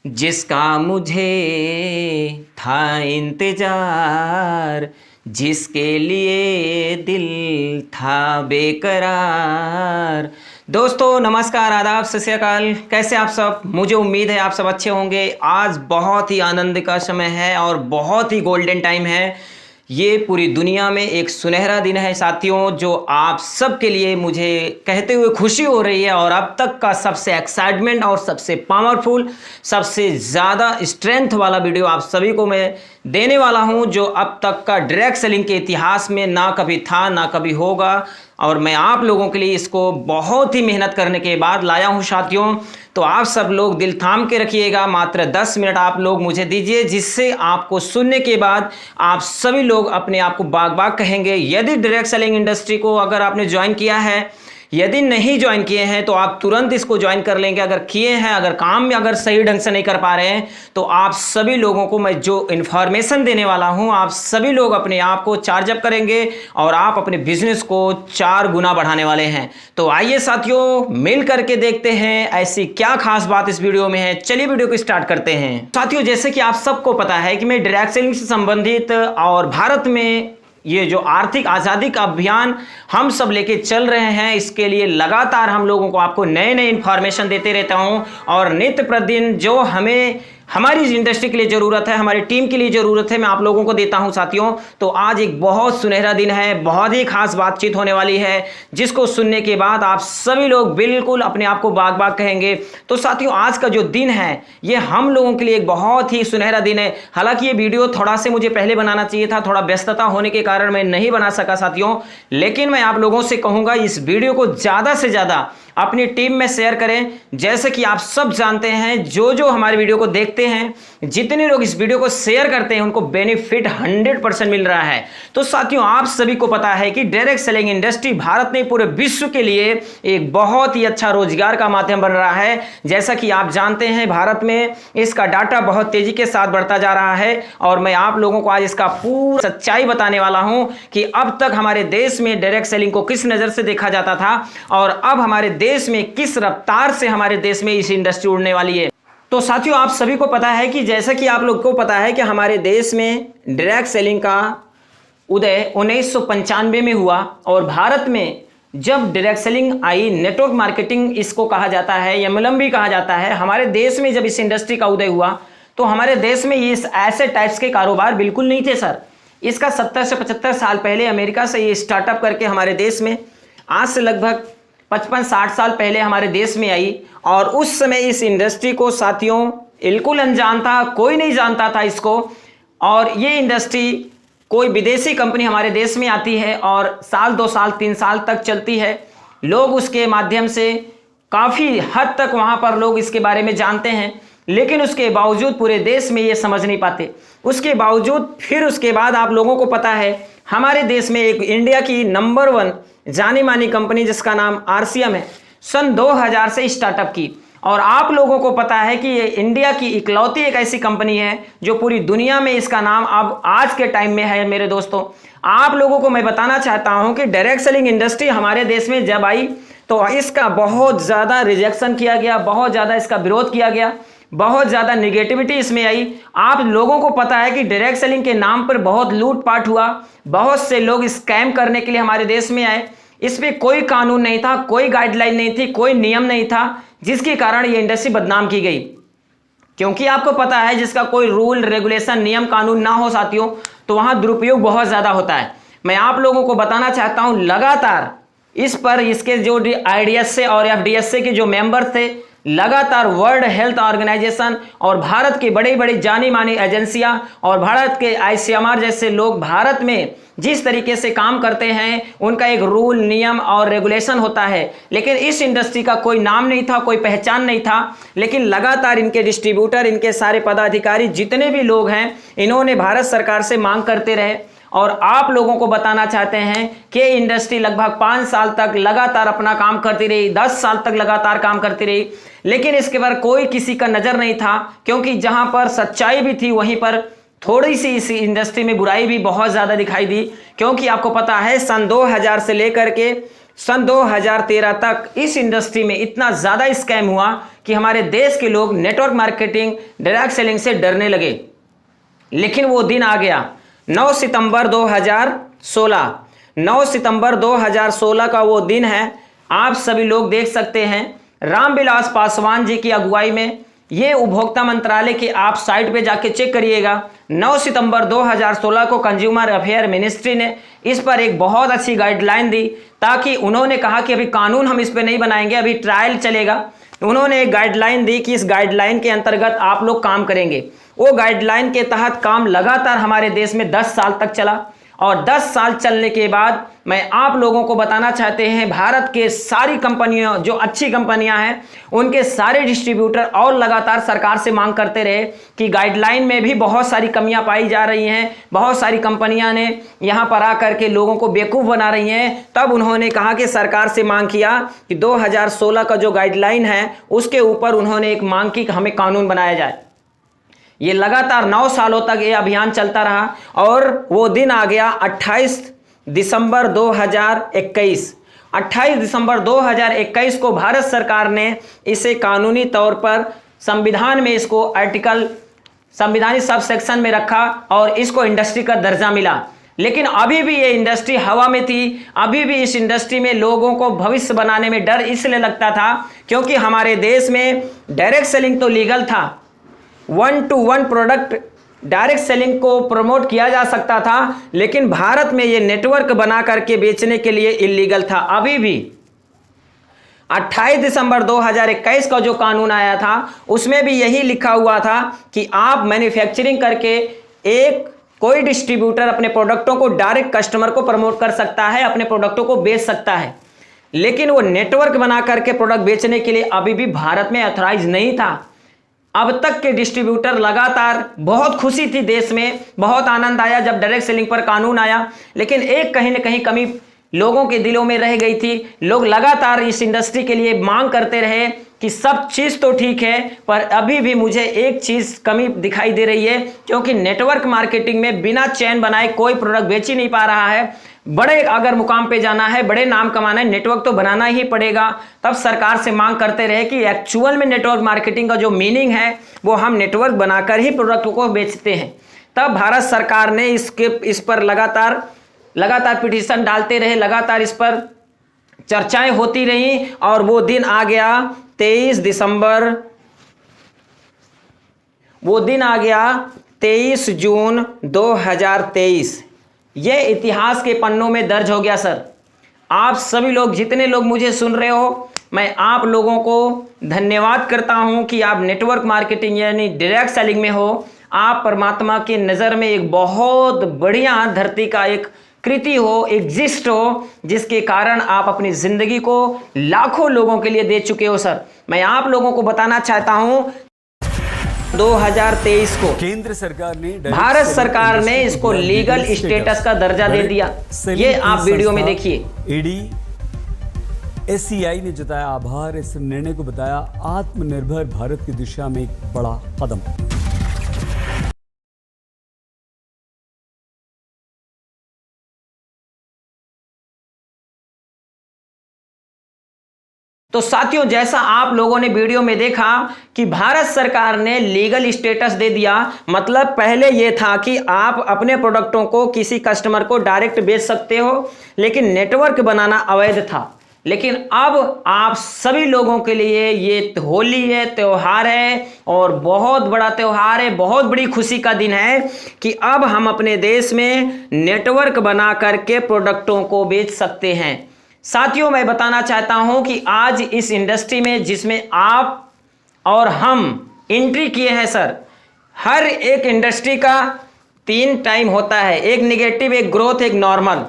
जिसका मुझे था इंतजार, जिसके लिए दिल था बेकरार। दोस्तों नमस्कार, आदाब, सत श्री अकाल। कैसे आप सब? मुझे उम्मीद है आप सब अच्छे होंगे। आज बहुत ही आनंद का समय है और बहुत ही गोल्डन टाइम है। ये पूरी दुनिया में एक सुनहरा दिन है साथियों, जो आप सब के लिए मुझे कहते हुए खुशी हो रही है। और अब तक का सबसे एक्साइटमेंट और सबसे पावरफुल, सबसे ज़्यादा स्ट्रेंथ वाला वीडियो आप सभी को मैं देने वाला हूं, जो अब तक का डायरेक्ट सेलिंग के इतिहास में ना कभी था ना कभी होगा। और मैं आप लोगों के लिए इसको बहुत ही मेहनत करने के बाद लाया हूं साथियों। तो आप सब लोग दिल थाम के रखिएगा। मात्र 10 मिनट आप लोग मुझे दीजिए, जिससे आपको सुनने के बाद आप सभी लोग अपने आप को बाग बाग कहेंगे। यदि डायरेक्ट सेलिंग इंडस्ट्री को अगर आपने ज्वाइन किया है, यदि नहीं ज्वाइन किए हैं तो आप तुरंत इसको ज्वाइन कर लेंगे। अगर किए हैं, अगर काम में अगर सही ढंग से नहीं कर पा रहे हैं, तो आप सभी लोगों को मैं जो इन्फॉर्मेशन देने वाला हूं, आप सभी लोग अपने आप को चार्ज अप करेंगे और आप अपने बिजनेस को 4 गुना बढ़ाने वाले हैं। तो आइए साथियों, मिल करके देखते हैं ऐसी क्या खास बात इस वीडियो में है। चलिए वीडियो को स्टार्ट करते हैं। साथियों, जैसे कि आप सबको पता है कि मैं डायरेक्ट सेलिंग से संबंधित और भारत में ये जो आर्थिक आज़ादी का अभियान हम सब लेके चल रहे हैं, इसके लिए लगातार हम लोगों को आपको नए नए इंफॉर्मेशन देते रहता हूं। और नित्य प्रतिदिन जो हमें हमारी इंडस्ट्री के लिए ज़रूरत है, हमारी टीम के लिए ज़रूरत है, मैं आप लोगों को देता हूं साथियों। तो आज एक बहुत सुनहरा दिन है, बहुत ही खास बातचीत होने वाली है, जिसको सुनने के बाद आप सभी लोग बिल्कुल अपने आप को बाग बाग कहेंगे। तो साथियों, आज का जो दिन है ये हम लोगों के लिए एक बहुत ही सुनहरा दिन है। हालांकि ये वीडियो थोड़ा से मुझे पहले बनाना चाहिए था, थोड़ा व्यस्तता होने के कारण मैं नहीं बना सका साथियों। लेकिन मैं आप लोगों से कहूँगा, इस वीडियो को ज़्यादा से ज़्यादा अपनी टीम में शेयर करें। जैसे कि आप सब जानते हैं, जो हमारे वीडियो को देखते हैं, जितने लोग इस वीडियो को शेयर करते हैं, उनको बेनिफिट 100% मिल रहा है। तो साथियों, आप सभी को पता है कि डायरेक्ट सेलिंग इंडस्ट्री भारत में पूरे विश्व के लिए एक बहुत ही अच्छा रोजगार का माध्यम बन रहा है। जैसा कि आप जानते हैं, भारत में इसका डाटा बहुत तेजी के साथ बढ़ता जा रहा है। और मैं आप लोगों को आज इसका पूरा सच्चाई बताने वाला हूं कि अब तक हमारे देश में डायरेक्ट सेलिंग को किस नजर से देखा जाता था और अब हमारे देश में किस रफ्तार से हमारे देश में इस इंडस्ट्री उड़ने वाली है। तो साथियों, आप सभी को पता है कि जैसा कि आप लोग को पता है कि हमारे देश में डायरेक्ट सेलिंग का उदय 1995 में हुआ। और भारत में जब डायरेक्ट सेलिंग आई, नेटवर्क मार्केटिंग इसको कहा जाता है, एमएलएम भी कहा जाता है, हमारे देश में जब इस इंडस्ट्री का उदय हुआ तो हमारे देश में इस ऐसे टाइप्स के कारोबार बिल्कुल नहीं थे सर। इसका 70 से 75 साल पहले अमेरिका से ये स्टार्टअप करके हमारे देश में, आज से लगभग 55-60 साल पहले हमारे देश में आई। और उस समय इस इंडस्ट्री को साथियों बिल्कुल अनजान था, कोई नहीं जानता था इसको। और ये इंडस्ट्री कोई विदेशी कंपनी हमारे देश में आती है और साल 2 साल 3 साल तक चलती है। लोग उसके माध्यम से काफ़ी हद तक वहाँ पर लोग इसके बारे में जानते हैं, लेकिन उसके बावजूद पूरे देश में ये समझ नहीं पाते। उसके बावजूद फिर उसके बाद आप लोगों को पता है, हमारे देश में एक इंडिया की नंबर 1 जानी मानी कंपनी जिसका नाम आरसीएम है, सन 2000 से स्टार्टअप की। और आप लोगों को पता है कि ये इंडिया की इकलौती एक ऐसी कंपनी है जो पूरी दुनिया में इसका नाम अब आज के टाइम में है। मेरे दोस्तों, आप लोगों को मैं बताना चाहता हूं कि डायरेक्ट सेलिंग इंडस्ट्री हमारे देश में जब आई तो इसका बहुत ज़्यादा रिजेक्शन किया गया, बहुत ज़्यादा इसका विरोध किया गया, बहुत ज़्यादा निगेटिविटी इसमें आई। आप लोगों को पता है कि डायरेक्ट सेलिंग के नाम पर बहुत लूटपाट हुआ, बहुत से लोग स्कैम करने के लिए हमारे देश में आए। इस पर कोई कानून नहीं था, कोई गाइडलाइन नहीं थी, कोई नियम नहीं था, जिसके कारण ये इंडस्ट्री बदनाम की गई। क्योंकि आपको पता है, जिसका कोई रूल रेगुलेशन नियम कानून ना हो साथियों, तो वहाँ दुरुपयोग बहुत ज़्यादा होता है। मैं आप लोगों को बताना चाहता हूँ, लगातार इस पर इसके जो IDSA और FDSA के जो मेंबर थे, लगातार वर्ल्ड हेल्थ ऑर्गेनाइजेशन और भारत की बड़ी बड़ी जानी मानी एजेंसियां और भारत के ICMR जैसे लोग भारत में जिस तरीके से काम करते हैं, उनका एक रूल नियम और रेगुलेशन होता है। लेकिन इस इंडस्ट्री का कोई नाम नहीं था, कोई पहचान नहीं था। लेकिन लगातार इनके डिस्ट्रीब्यूटर, इनके सारे पदाधिकारी, जितने भी लोग हैं, इन्होंने भारत सरकार से मांग करते रहे। और आप लोगों को बताना चाहते हैं कि इंडस्ट्री लगभग 5 साल तक लगातार अपना काम करती रही, 10 साल तक लगातार काम करती रही, लेकिन इसके पर कोई किसी का नज़र नहीं था। क्योंकि जहां पर सच्चाई भी थी, वहीं पर थोड़ी सी इस इंडस्ट्री में बुराई भी बहुत ज़्यादा दिखाई दी। क्योंकि आपको पता है, सन 2000 से लेकर के सन 2013 तक इस इंडस्ट्री में इतना ज़्यादा स्कैम हुआ कि हमारे देश के लोग नेटवर्क मार्केटिंग, डायरेक्ट सेलिंग से डरने लगे। लेकिन वो दिन आ गया 9 सितंबर 2016। 9 सितंबर 2016 का वो दिन है। आप सभी लोग देख सकते हैं रामविलास पासवान जी की अगुवाई में, ये उपभोक्ता मंत्रालय की आप साइट पे जाके चेक करिएगा, 9 सितंबर 2016 को कंज्यूमर अफेयर मिनिस्ट्री ने इस पर एक बहुत अच्छी गाइडलाइन दी, ताकि उन्होंने कहा कि अभी कानून हम इस पे नहीं बनाएंगे, अभी ट्रायल चलेगा। उन्होंने एक गाइडलाइन दी कि इस गाइडलाइन के अंतर्गत आप लोग काम करेंगे। वो गाइडलाइन के तहत काम लगातार हमारे देश में 10 साल तक चला, और 10 साल चलने के बाद मैं आप लोगों को बताना चाहते हैं, भारत के सारी कंपनियां जो अच्छी कंपनियां हैं उनके सारे डिस्ट्रीब्यूटर और लगातार सरकार से मांग करते रहे कि गाइडलाइन में भी बहुत सारी कमियां पाई जा रही हैं, बहुत सारी कंपनियां ने यहां पर आकर के लोगों को बेवकूफ़ बना रही हैं। तब उन्होंने कहा कि सरकार से मांग किया कि 2016 का जो गाइडलाइन है उसके ऊपर उन्होंने एक मांग की कि हमें कानून बनाया जाए। ये लगातार 9 सालों तक ये अभियान चलता रहा, और वो दिन आ गया 28 दिसंबर 2021। 28 दिसंबर 2021 को भारत सरकार ने इसे कानूनी तौर पर संविधान में इसको आर्टिकल संविधानिक सब सेक्शन में रखा और इसको इंडस्ट्री का दर्जा मिला। लेकिन अभी भी ये इंडस्ट्री हवा में थी। अभी भी इस इंडस्ट्री में लोगों को भविष्य बनाने में डर इसलिए लगता था क्योंकि हमारे देश में डायरेक्ट सेलिंग तो लीगल था, 1-to-1 प्रोडक्ट डायरेक्ट सेलिंग को प्रमोट किया जा सकता था, लेकिन भारत में ये नेटवर्क बना करके बेचने के लिए इलीगल था। अभी भी 28 दिसंबर 2021 का जो कानून आया था उसमें भी यही लिखा हुआ था कि आप मैन्युफैक्चरिंग करके कोई डिस्ट्रीब्यूटर अपने प्रोडक्टों को डायरेक्ट कस्टमर को प्रमोट कर सकता है, अपने प्रोडक्टों को बेच सकता है, लेकिन वो नेटवर्क बना करके प्रोडक्ट बेचने के लिए अभी भी भारत में ऑथराइज नहीं था। अब तक के डिस्ट्रीब्यूटर लगातार, बहुत खुशी थी देश में, बहुत आनंद आया जब डायरेक्ट सेलिंग पर कानून आया, लेकिन एक कहीं ना कहीं कमी लोगों के दिलों में रह गई थी। लोग लगातार इस इंडस्ट्री के लिए मांग करते रहे कि सब चीज़ तो ठीक है, पर अभी भी मुझे एक चीज़ कमी दिखाई दे रही है, क्योंकि नेटवर्क मार्केटिंग में बिना चैन बनाए कोई प्रोडक्ट बेच ही नहीं पा रहा है। बड़े अगर मुकाम पे जाना है, बड़े नाम कमाना है, नेटवर्क तो बनाना ही पड़ेगा। तब सरकार से मांग करते रहे कि एक्चुअल में नेटवर्क मार्केटिंग का जो मीनिंग है वो हम नेटवर्क बनाकर ही प्रोडक्ट को बेचते हैं। तब भारत सरकार ने इस पर लगातार पिटीशन डालते रहे, लगातार इस पर चर्चाएं होती रही, और वो दिन आ गया 23 दिसंबर, वो दिन आ गया 23 जून 2023। ये इतिहास के पन्नों में दर्ज हो गया। सर, आप सभी लोग, जितने लोग मुझे सुन रहे हो, मैं आप लोगों को धन्यवाद करता हूं कि आप नेटवर्क मार्केटिंग यानी डायरेक्ट सेलिंग में हो। आप परमात्मा की नज़र में एक बहुत बढ़िया धरती का एक कृति हो, एग्जिस्ट हो, जिसके कारण आप अपनी ज़िंदगी को लाखों लोगों के लिए दे चुके हो। सर, मैं आप लोगों को बताना चाहता हूं 2023 को केंद्र सरकार ने, भारत सरकार ने इसको लीगल स्टेटस का दर्जा दे दिया। ये आप वीडियो में देखिए। ईडी एससीआई ने जताया आभार, इस निर्णय को बताया आत्मनिर्भर भारत की दिशा में एक बड़ा कदम। तो साथियों, जैसा आप लोगों ने वीडियो में देखा कि भारत सरकार ने लीगल स्टेटस दे दिया। मतलब पहले यह था कि आप अपने प्रोडक्टों को किसी कस्टमर को डायरेक्ट बेच सकते हो, लेकिन नेटवर्क बनाना अवैध था। लेकिन अब आप सभी लोगों के लिए ये होली है, त्यौहार है, और बहुत बड़ा त्यौहार है, बहुत बड़ी खुशी का दिन है कि अब हम अपने देश में नेटवर्क बना करके प्रोडक्टों को बेच सकते हैं। साथियों, मैं बताना चाहता हूं कि आज इस इंडस्ट्री में जिसमें आप और हम एंट्री किए हैं, सर, हर एक इंडस्ट्री का 3 टाइम होता है, एक नेगेटिव, एक ग्रोथ, एक नॉर्मल।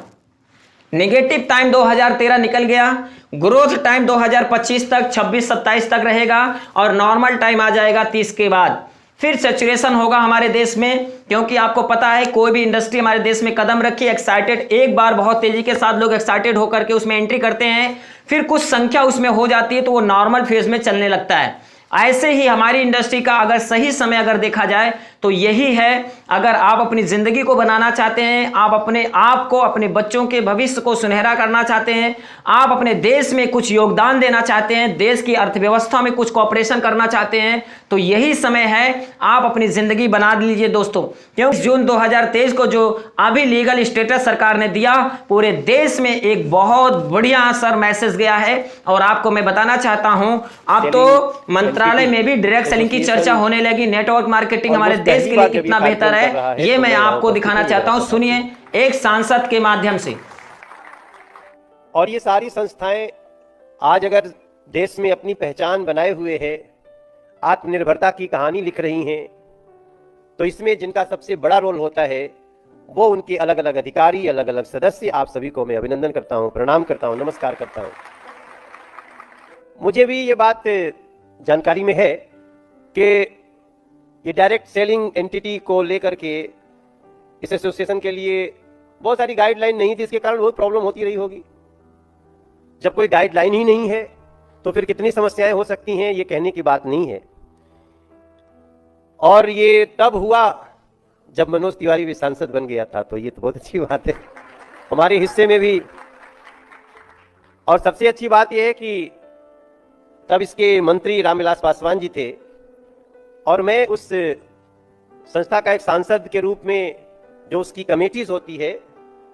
नेगेटिव टाइम 2013 निकल गया, ग्रोथ टाइम 2025 तक, 26-27 तक रहेगा, और नॉर्मल टाइम आ जाएगा 30 के बाद। फिर सैचुरेशन होगा हमारे देश में, क्योंकि आपको पता है कोई भी इंडस्ट्री हमारे देश में कदम रखी, एक्साइटेड, एक बार बहुत तेजी के साथ लोग एक्साइटेड होकर के उसमें एंट्री करते हैं, फिर कुछ संख्या उसमें हो जाती है तो वो नॉर्मल फेज में चलने लगता है। ऐसे ही हमारी इंडस्ट्री का अगर सही समय अगर देखा जाए तो यही है, अगर आप अपनी जिंदगी को बनाना चाहते हैं, आप अपने आप को, अपने बच्चों के भविष्य को सुनहरा करना चाहते हैं, आप अपने देश में कुछ योगदान देना चाहते हैं, देश की अर्थव्यवस्था में कुछ कॉपरेशन करना चाहते हैं, तो यही समय है, आप अपनी जिंदगी बना लीजिए दोस्तों। क्योंकि जून 2023 को जो अभी लीगल स्टेटस सरकार ने दिया, पूरे देश में एक बहुत बढ़िया सर मैसेज गया है। और आपको मैं बताना चाहता हूं, अब तो मंत्रालय में भी डायरेक्ट सेलिंग की चर्चा होने लगी। नेटवर्क मार्केटिंग हमारे देश के लिए कितना बेहतर है, ये मैं आपको दिखाना चाहता हूं। सुनिए एक सांसद के माध्यम से। और ये सारी संस्थाएं आज अगर देश में अपनी पहचान बनाए हुए हैं, आत्मनिर्भरता की कहानी लिख रही हैं, तो इसमें जिनका सबसे बड़ा रोल होता है वो उनके अलग अलग अधिकारी, अलग अलग सदस्य। आप सभी को मैं अभिनंदन करता हूं, प्रणाम करता हूं, नमस्कार करता हूं। मुझे भी ये बात जानकारी में है कि ये डायरेक्ट सेलिंग एंटिटी को लेकर के इस एसोसिएशन के लिए बहुत सारी गाइडलाइन नहीं थी, इसके कारण बहुत प्रॉब्लम होती रही होगी। जब कोई गाइडलाइन ही नहीं है तो फिर कितनी समस्याएं हो सकती हैं, ये कहने की बात नहीं है। और ये तब हुआ जब मनोज तिवारी भी सांसद बन गया था, तो ये तो बहुत अच्छी बात है हमारे हिस्से में भी। और सबसे अच्छी बात यह है कि तब इसके मंत्री रामविलास पासवान जी थे और मैं उस संस्था का एक सांसद के रूप में, जो उसकी कमेटीज होती है,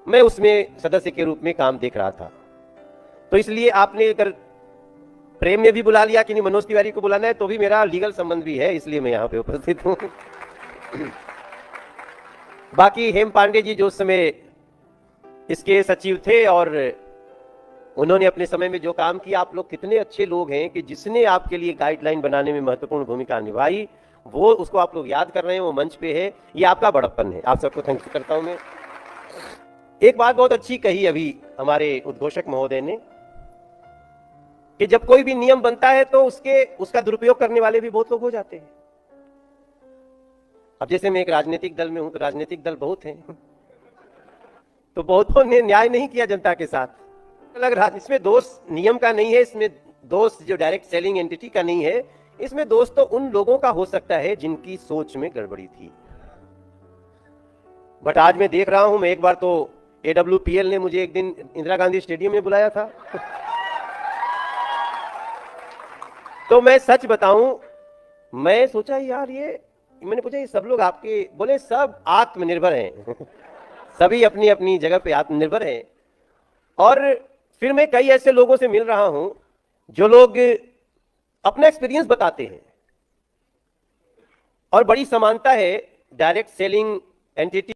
मैं उसमें सदस्य के रूप में काम देख रहा था। तो इसलिए आपने अगर प्रेम में भी बुला लिया कि नहीं मनोज तिवारी को बुलाना है, तो भी मेरा लीगल संबंध भी है, इसलिए मैं यहाँ पे उपस्थित हूँ। बाकी हेम पांडे जी जो उस समय इसके सचिव थे और उन्होंने अपने समय में जो काम किया, आप लोग कितने अच्छे लोग हैं कि जिसने आपके लिए गाइडलाइन बनाने में महत्वपूर्ण भूमिका निभाई, वो उसको आप लोग याद कर रहे हैं, वो मंच पे है, ये आपका बड़प्पन है। आप सबको थैंक यू करता हूं मैं। एक बात बहुत अच्छी कही अभी हमारे उद्घोषक महोदय ने कि जब कोई भी नियम बनता है तो उसका दुरुपयोग करने वाले भी बहुत लोग हो जाते हैं। अब जैसे मैं एक राजनीतिक दल में हूं, तो राजनीतिक दल बहुत हैं, तो बहुतों ने न्याय नहीं किया जनता के साथ। अलग इसमें दोष नियम का नहीं है, इसमें दोष जो डायरेक्ट सेलिंग एंटिटी का नहीं है, इसमें दोष तो उन लोगों का हो सकता है जिनकी सोच में गड़बड़ी थी। बट आज मैं देख रहा हूं, मैं एक बार तो AWPL ने मुझे एक दिन इंदिरा गांधी स्टेडियम में बुलाया था तो मैं सच बताऊं, मैं सोचा यार मैंने पूछा ये सब लोग आपके, बोले सब आत्मनिर्भर हैं सभी अपनी अपनी जगह पे आत्मनिर्भर हैं। और फिर मैं कई ऐसे लोगों से मिल रहा हूं जो लोग अपना एक्सपीरियंस बताते हैं, और बड़ी समानता है डायरेक्ट सेलिंग एंटिटी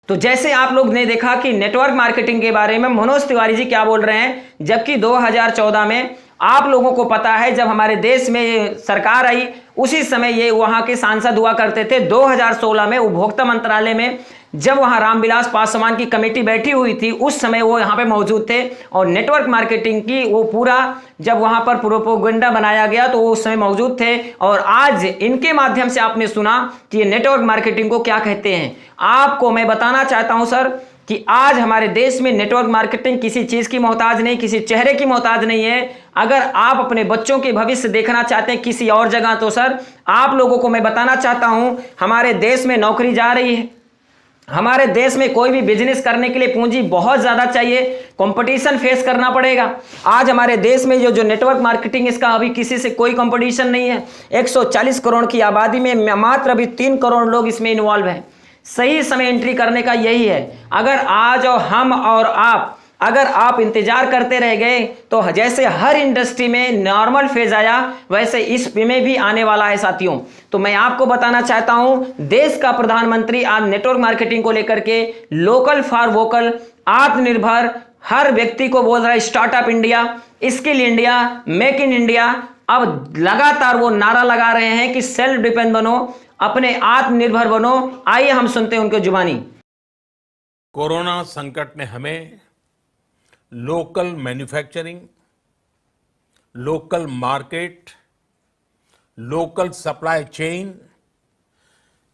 तो जैसे आप लोग ने देखा कि नेटवर्क मार्केटिंग के बारे में मनोज तिवारी जी क्या बोल रहे हैं, जबकि 2014 में आप लोगों को पता है जब हमारे देश में सरकार आई उसी समय ये वहां के सांसद हुआ करते थे। 2016 में उपभोक्ता मंत्रालय में जब वहां रामविलास पासवान की कमेटी बैठी हुई थी, उस समय वो यहां पे मौजूद थे और नेटवर्क मार्केटिंग की वो पूरा जब वहां पर प्रोपोगंडा बनाया गया तो वो उस समय मौजूद थे। और आज इनके माध्यम से आपने सुना कि ये नेटवर्क मार्केटिंग को क्या कहते हैं। आपको मैं बताना चाहता हूं सर कि आज हमारे देश में नेटवर्क मार्केटिंग किसी चीज की मोहताज नहीं, किसी चेहरे की मोहताज नहीं है। अगर आप अपने बच्चों के भविष्य देखना चाहते हैं किसी और जगह, तो सर आप लोगों को मैं बताना चाहता हूं हमारे देश में नौकरी जा रही है। हमारे देश में कोई भी बिजनेस करने के लिए पूंजी बहुत ज्यादा चाहिए, कंपटीशन फेस करना पड़ेगा। आज हमारे देश में जो नेटवर्क मार्केटिंग, इसका अभी किसी से कोई कंपटीशन नहीं है। 140 करोड़ की आबादी में मात्र अभी 3 करोड़ लोग इसमें इन्वॉल्व हैं। सही समय एंट्री करने का यही है। अगर आज और हम और आप अगर आप इंतजार करते रह गए तो जैसे हर इंडस्ट्री में नॉर्मल फेज आया वैसे इस में भी आने वाला है साथियों। तो मैं आपको बताना चाहता हूं, देश का प्रधानमंत्री आज नेटवर्क मार्केटिंग को लेकर के लोकल फॉर वोकल, आत्मनिर्भर, हर व्यक्ति को बोल रहा है startup India, skill India, make in India. अब लगातार वो नारा लगा रहे हैं कि सेल्फ डिपेंड बनो, अपने आत्मनिर्भर बनो। आइए हम सुनते हैं उनके जुबानी। कोरोना संकट ने हमें local manufacturing, local market, local supply chain,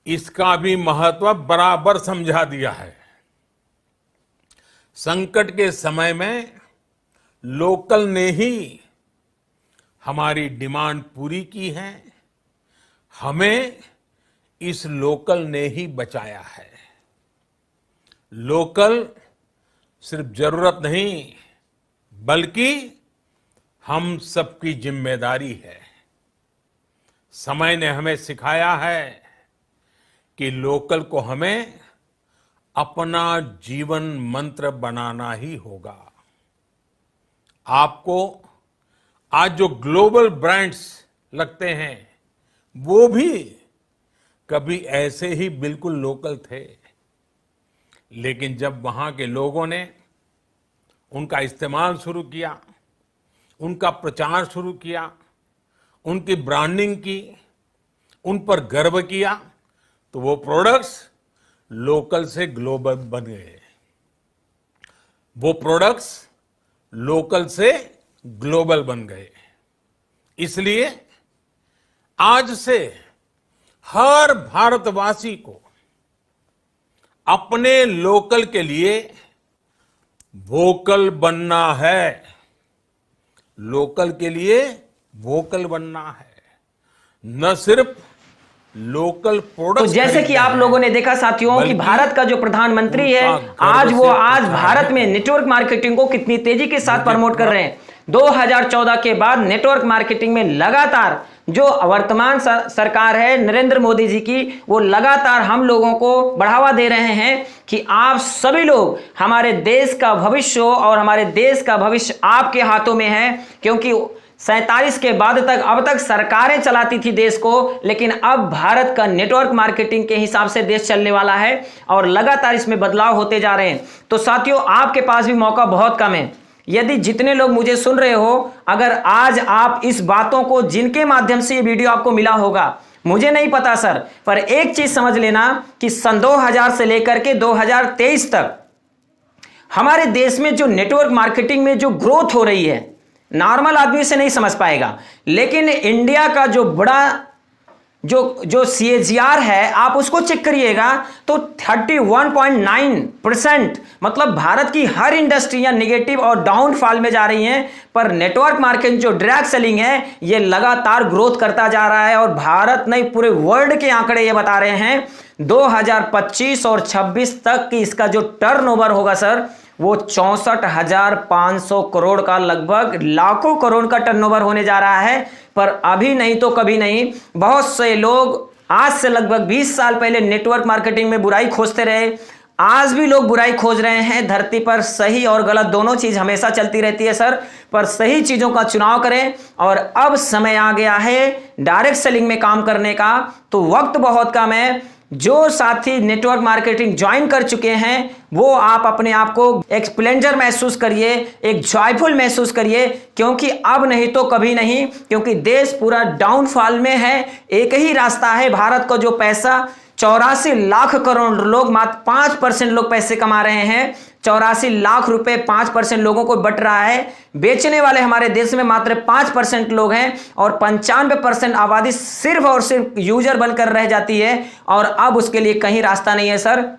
इसका भी महत्व बराबर समझा दिया है। संकट के समय में लोकल ने ही हमारी डिमांड पूरी की है, हमें इस लोकल ने ही बचाया है। लोकल सिर्फ जरूरत नहीं, बल्कि हम सबकी जिम्मेदारी है। समय ने हमें सिखाया है कि लोकल को हमें अपना जीवन मंत्र बनाना ही होगा। आपको आज जो ग्लोबल ब्रांड्स लगते हैं, वो भी कभी ऐसे ही बिल्कुल लोकल थे, लेकिन जब वहां के लोगों ने उनका इस्तेमाल शुरू किया, उनका प्रचार शुरू किया, उनकी ब्रांडिंग की, उन पर गर्व किया, तो वो प्रोडक्ट्स लोकल से ग्लोबल बन गए। वो प्रोडक्ट्स लोकल से ग्लोबल बन गए। इसलिए आज से हर भारतवासी को अपने लोकल के लिए वोकल बनना है। लोकल के लिए वोकल बनना है, न सिर्फ लोकल प्रोडक्ट। तो जैसे कि आप लोगों ने देखा साथियों कि भारत का जो प्रधानमंत्री है आज भारत में नेटवर्क मार्केटिंग को कितनी तेजी के साथ प्रमोट कर रहे हैं। 2014 के बाद नेटवर्क मार्केटिंग में लगातार जो वर्तमान सरकार है नरेंद्र मोदी जी की, वो लगातार हम लोगों को बढ़ावा दे रहे हैं कि आप सभी लोग, हमारे देश का भविष्य हो और हमारे देश का भविष्य आपके हाथों में है। क्योंकि 47 के बाद तक अब तक सरकारें चलाती थी देश को, लेकिन अब भारत का नेटवर्क मार्केटिंग के हिसाब से देश चलने वाला है और लगातार इसमें बदलाव होते जा रहे हैं। तो साथियों, आपके पास भी मौका बहुत कम है। यदि जितने लोग मुझे सुन रहे हो, अगर आज आप इस बातों को, जिनके माध्यम से ये वीडियो आपको मिला होगा, मुझे नहीं पता सर, पर एक चीज समझ लेना कि सन 2000 से लेकर के 2023 तक हमारे देश में जो नेटवर्क मार्केटिंग में जो ग्रोथ हो रही है, नॉर्मल आदमी से नहीं समझ पाएगा, लेकिन इंडिया का जो बड़ा जो CAGR है, आप उसको चेक करिएगा तो 31.9%, मतलब भारत की हर इंडस्ट्रियां नेगेटिव और डाउनफॉल में जा रही हैं, पर नेटवर्क मार्केटिंग जो डायरेक्ट सेलिंग है, ये लगातार ग्रोथ करता जा रहा है। और भारत नहीं, पूरे वर्ल्ड के आंकड़े ये बता रहे हैं 2025 और 26 तक की इसका जो टर्नओवर होगा सर, वो 64,500 करोड़ का, लगभग लाखों करोड़ का टर्नओवर होने जा रहा है। पर अभी नहीं तो कभी नहीं, बहुत से लोग आज से लगभग 20 साल पहले नेटवर्क मार्केटिंग में बुराई खोजते रहे, आज भी लोग बुराई खोज रहे हैं। धरती पर सही और गलत दोनों चीज हमेशा चलती रहती है सर, पर सही चीजों का चुनाव करें। और अब समय आ गया है डायरेक्ट सेलिंग में काम करने का, तो वक्त बहुत कम है। जो साथी नेटवर्क मार्केटिंग ज्वाइन कर चुके हैं, वो आप अपने आप को एक स्प्लेंडर महसूस करिए, एक जॉयफुल महसूस करिए, क्योंकि अब नहीं तो कभी नहीं, क्योंकि देश पूरा डाउनफॉल में है। एक ही रास्ता है, भारत का जो पैसा 84 लाख करोड़ लोग, मात्र 5% लोग पैसे कमा रहे हैं। 84 लाख रुपए 5% लोगों को बट रहा है। बेचने वाले हमारे देश में मात्र 5% लोग हैं और 95% आबादी सिर्फ और सिर्फ यूजर बनकर रह जाती है। और अब उसके लिए कहीं रास्ता नहीं है सर।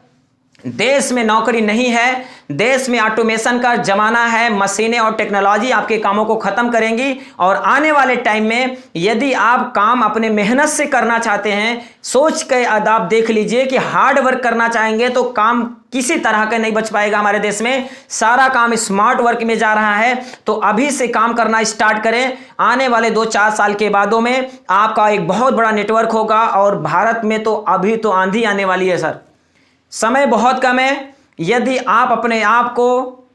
देश में नौकरी नहीं है, देश में ऑटोमेशन का जमाना है, मशीनें और टेक्नोलॉजी आपके कामों को खत्म करेंगी। और आने वाले टाइम में यदि आप काम अपने मेहनत से करना चाहते हैं, सोच के आप देख लीजिए कि हार्ड वर्क करना चाहेंगे तो काम किसी तरह का नहीं बच पाएगा हमारे देश में। सारा काम स्मार्ट वर्क में जा रहा है, तो अभी से काम करना स्टार्ट करें। आने वाले 2-4 साल के बादों में आपका एक बहुत बड़ा नेटवर्क होगा। और भारत में तो अभी तो आंधी आने वाली है सर, समय बहुत कम है। यदि आप अपने आप को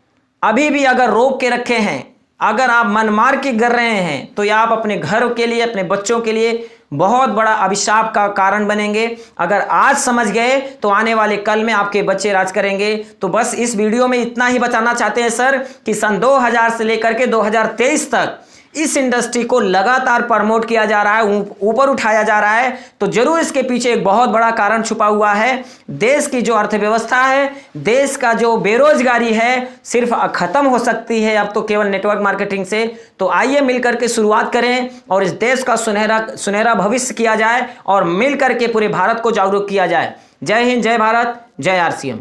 अभी भी अगर रोक के रखे हैं, अगर आप मन मार के कर रहे हैं, तो यह आप अपने घर के लिए, अपने बच्चों के लिए बहुत बड़ा अभिशाप का कारण बनेंगे। अगर आज समझ गए तो आने वाले कल में आपके बच्चे राज करेंगे। तो बस इस वीडियो में इतना ही बताना चाहते हैं सर कि सन 2000 से लेकर के 2023 तक इस इंडस्ट्री को लगातार प्रमोट किया जा रहा है, ऊपर उठाया जा रहा है। तो जरूर इसके पीछे एक बहुत बड़ा कारण छुपा हुआ है। देश की जो अर्थव्यवस्था है, देश का जो बेरोजगारी है, सिर्फ खत्म हो सकती है अब तो केवल नेटवर्क मार्केटिंग से। तो आइए मिलकर के शुरुआत करें और इस देश का सुनहरा भविष्य किया जाए और मिलकर के पूरे भारत को जागरूक किया जाए। जय हिंद, जय भारत, जय RCM।